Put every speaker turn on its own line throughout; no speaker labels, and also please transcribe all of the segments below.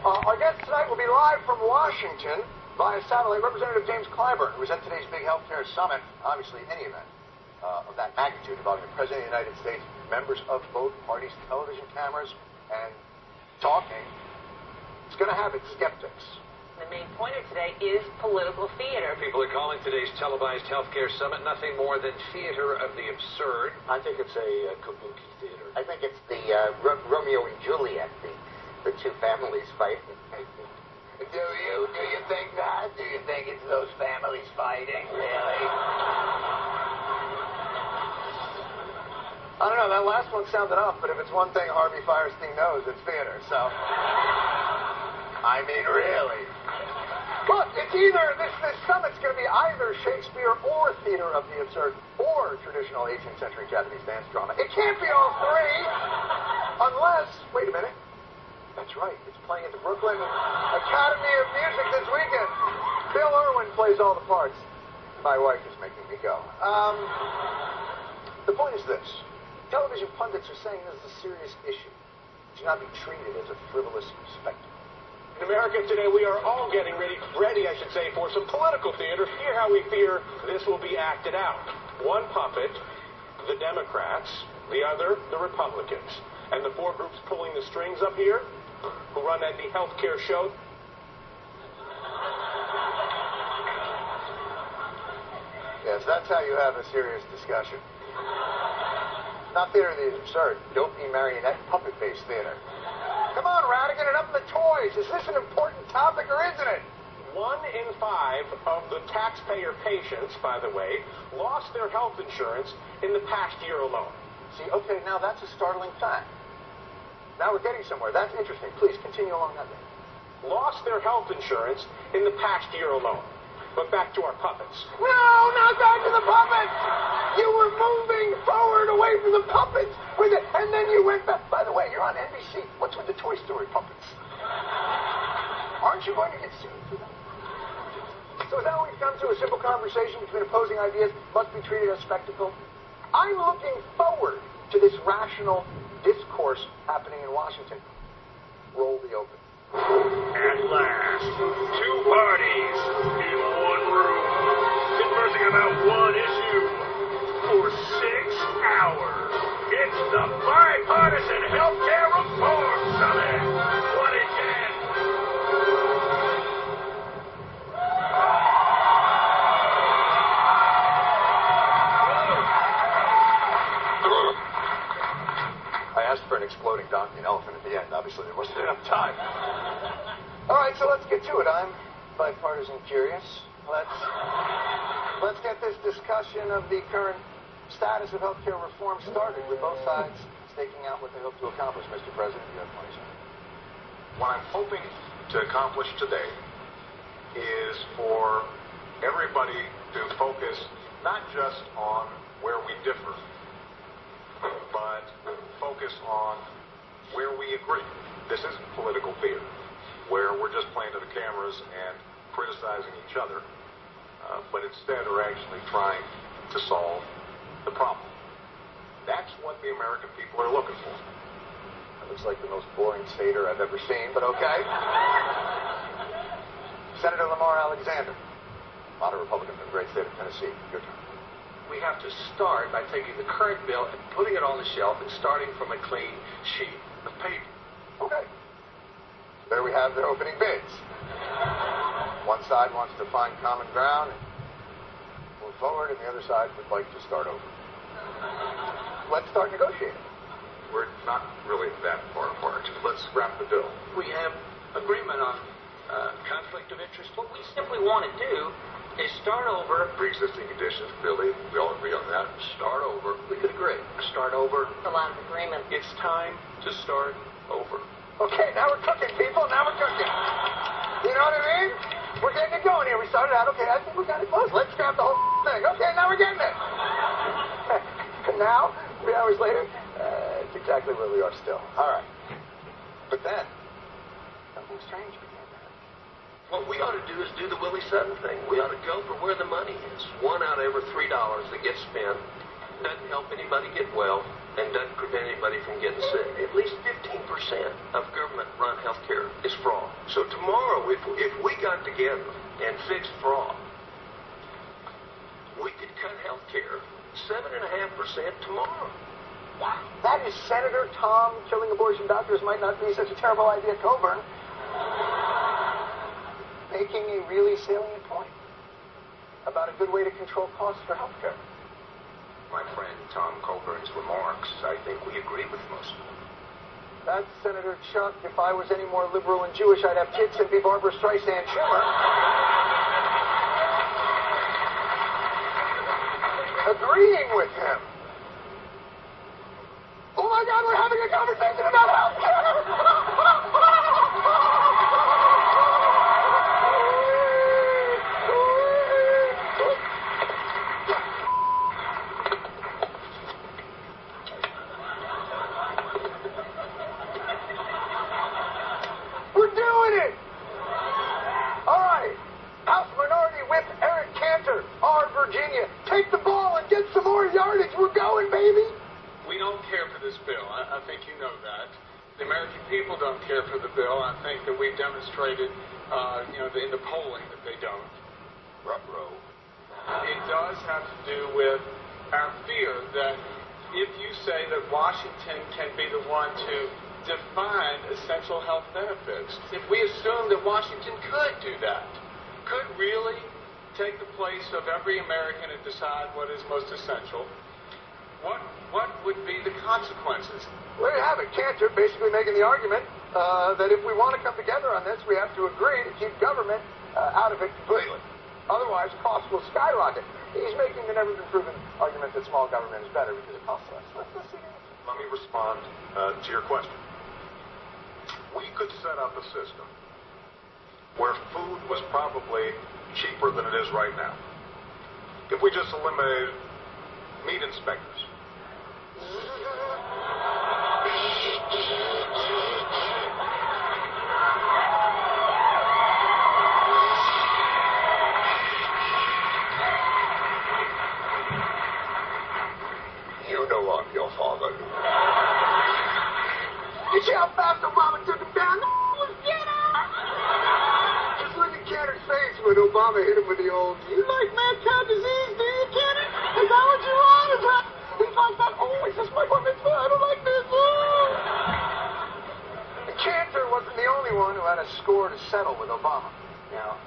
Our guest tonight will be live from Washington via satellite. Representative James Clyburn, who was at today's big healthcare summit. Obviously, any event of that magnitude involving the President of the United States, members of both parties' television cameras, and talking, it's going to have its skeptics.
The main point of today is political theater.
People are calling today's televised healthcare summit nothing more than theater of the absurd.
I think it's a kabuki theater.
I think it's the Romeo and Juliet, the two families fighting. Do you think that? Do you think it's those families fighting, really?
I don't know, that last one sounded off, but if it's one thing Harvey Fierstein knows, it's theater, so... I mean, really. Look, it's either, this summit's going to be either Shakespeare or theater of the absurd or traditional 18th century Japanese dance drama. It can't be all three, unless, wait a minute, that's right, it's playing at the Brooklyn Academy of Music this weekend. Bill Irwin plays all the parts. My wife is making me go. The point is this. Television pundits are saying this is a serious issue. It should not be treated as a frivolous spectacle.
In America today, we are all getting ready, for some political theater. Hear how we fear this will be acted out. One puppet, the Democrats, the other, the Republicans. And the four groups pulling the strings up here, who run at the healthcare show.
Yes, that's how you have a serious discussion. Not theater of the absurd, dopey marionette puppet-based theater. Come on, Radigan, enough of the toys. Is this an important topic or isn't it?
1 in 5 of the taxpayer patients, by the way, lost their health insurance in the past year alone.
See, okay, now that's a startling fact. Now we're getting somewhere. That's interesting. Please continue along that way.
Lost their health insurance in the past year alone. But back to our puppets.
No, not back to the puppets! You were moving forward away from the puppets, and then you went back. By the way, you're on NBC. What's with the Toy Story puppets? Aren't you going to get sued for that? So is that what we've come to? A simple conversation between opposing ideas must be treated as spectacle? I'm looking forward to this rational discourse happening in Washington. Roll the open.
At last, two parties in one room, conversing about one issue for 6 hours. It's the Bipartisan Healthcare Reform Summit 2010.
I asked for an exploding donkey and elephant at the end. Obviously, there wasn't enough time. All right, so let's get to it. I'm bipartisan curious. Let's get this discussion of the current status of healthcare reform started with both sides staking out what they hope to accomplish. Mr. President, you have 20 seconds.
What I'm hoping to accomplish today is for everybody to focus not just on where we differ, but focus on where we agree. This isn't political theater, where we're just playing to the cameras and criticizing each other, but instead are actually trying to solve the problem. That's what the American people are looking for.
That looks like the most boring Seder I've ever seen, but okay. Senator Lamar Alexander, a lot of Republicans in the great state of Tennessee. Your turn.
We have to start by taking the current bill and putting it on the shelf and starting from a clean sheet of paper.
Okay. There we have their opening bids. One side wants to find common ground and move forward, and the other side would like to start over. Let's start negotiating.
We're not really that far apart. Let's wrap the bill.
We have agreement on conflict of interest. What we simply want to do is start over.
Pre-existing conditions, Billy, we all agree on that.
Start over. We could agree. Start over.
A lot of agreement.
It's time to start over.
Okay, now we're cooking, people. Now we're cooking. You know what I mean? We're getting it going here. We started out, okay, I think we got it close. Let's scrap the whole thing. Okay, now we're getting it. And now, 3 hours later, it's exactly where we are still. All right. But then, something strange began to happen.
What we ought to do is do the Willie Sutton thing. We ought to go for where the money is. 1 out of every $3 that gets spent doesn't help anybody get well, and doesn't prevent anybody from getting sick. At least 15% of government-run health care is fraud. So tomorrow, if we got together and fixed fraud, we could cut health care 7.5% tomorrow.
Wow. That is Senator Tom killing abortion doctors might not be such a terrible idea, Coburn. Making a really salient point about a good way to control costs for health care.
My friend Tom Coburn's remarks, I think we agree with most of them.
That's Senator Chuck. If I was any more liberal and Jewish, I'd have tits and be Barbara Streisand Schumer. Agreeing with him. Oh my God, we're having a conversation about health care! We're doing it! All right. House Minority Whip Eric Cantor, R. Virginia. Take the ball and get some more yardage. We're going, baby.
We don't care for this bill. I think you know that. The American people don't care for the bill. I think that we've demonstrated, in the polling that they don't.
Ruh-roh.
It does have to do with our fear that if you say that Washington can be the one to define essential health benefits, if we assume that Washington could do that, could really take the place of every American and decide what is most essential, what would be the consequences?
There you have it. Cantor basically making the argument that if we want to come together on this, we have to agree to keep government out of it completely. Otherwise, costs will skyrocket. He's making the never-been-proven argument that small government is better because it costs less. Let's see.
Let me respond to your question. We could set up a system where food was probably cheaper than it is right now. If we just eliminated meat inspectors.
You know I'm your father. You see how fast Obama took him down? Was just look at Cantor's face when Obama hit him with the old, "You like mad cow disease, do you, Cantor? Is that what you want? Is that?" He's like that. Oh, it's just my bar mitzvah. I don't like this. And Cantor wasn't the only one who had a score to settle with Obama.
Now,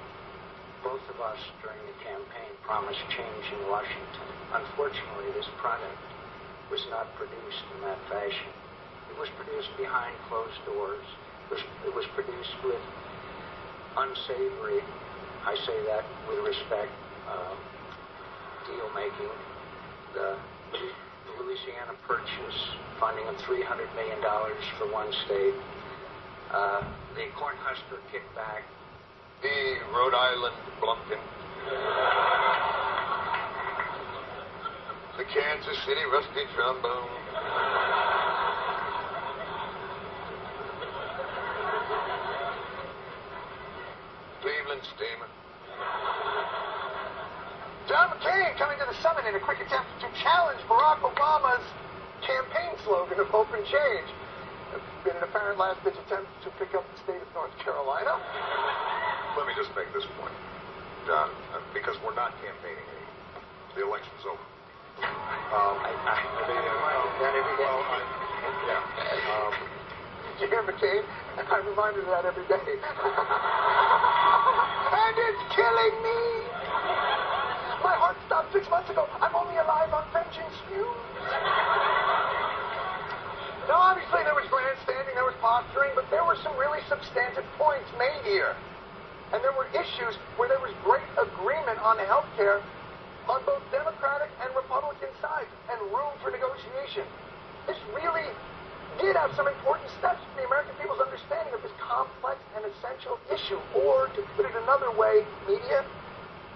both of us during the campaign promised change in Washington. Unfortunately, this product was not produced in that fashion. It was produced behind closed doors. It was produced with unsavory, I say that with respect, deal making. The Louisiana Purchase funding of $300 million for one state. The Cornhusker kickback.
The Rhode Island Blumpkin. The Kansas City Rusty Trombone. Cleveland Steamer. John McCain coming to the summit in a quick attempt to challenge Barack Obama's campaign slogan of hope and change. It's been an apparent last-ditch attempt to pick up the state of North Carolina.
Let me just make this point, John, because we're not campaigning anymore. The election's over.
Did you hear McCain? I'm reminded of that every day. And it's killing me. My heart stopped 6 months ago. I'm only alive on vengeance fumes. Now, obviously, there was grandstanding, there was posturing, but there were some really substantive points made here. And there were issues where there was great agreement on health care on both Democratic and Republican sides, and room for negotiation. This really did have some important steps in the American people's understanding of this complex and essential issue. Or, to put it another way, media,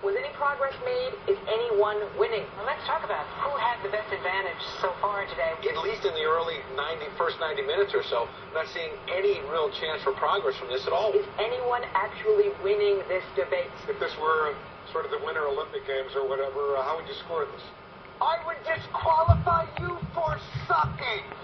Was any progress made? Is anyone winning? Well, let's talk about who had the best advantage so far today.
At least in the first 90 minutes or so, I'm not seeing any real chance for progress from this at all.
Is anyone actually winning this debate?
If this were sort of the Winter Olympic Games or whatever, how would you score this?
I would disqualify you for sucking.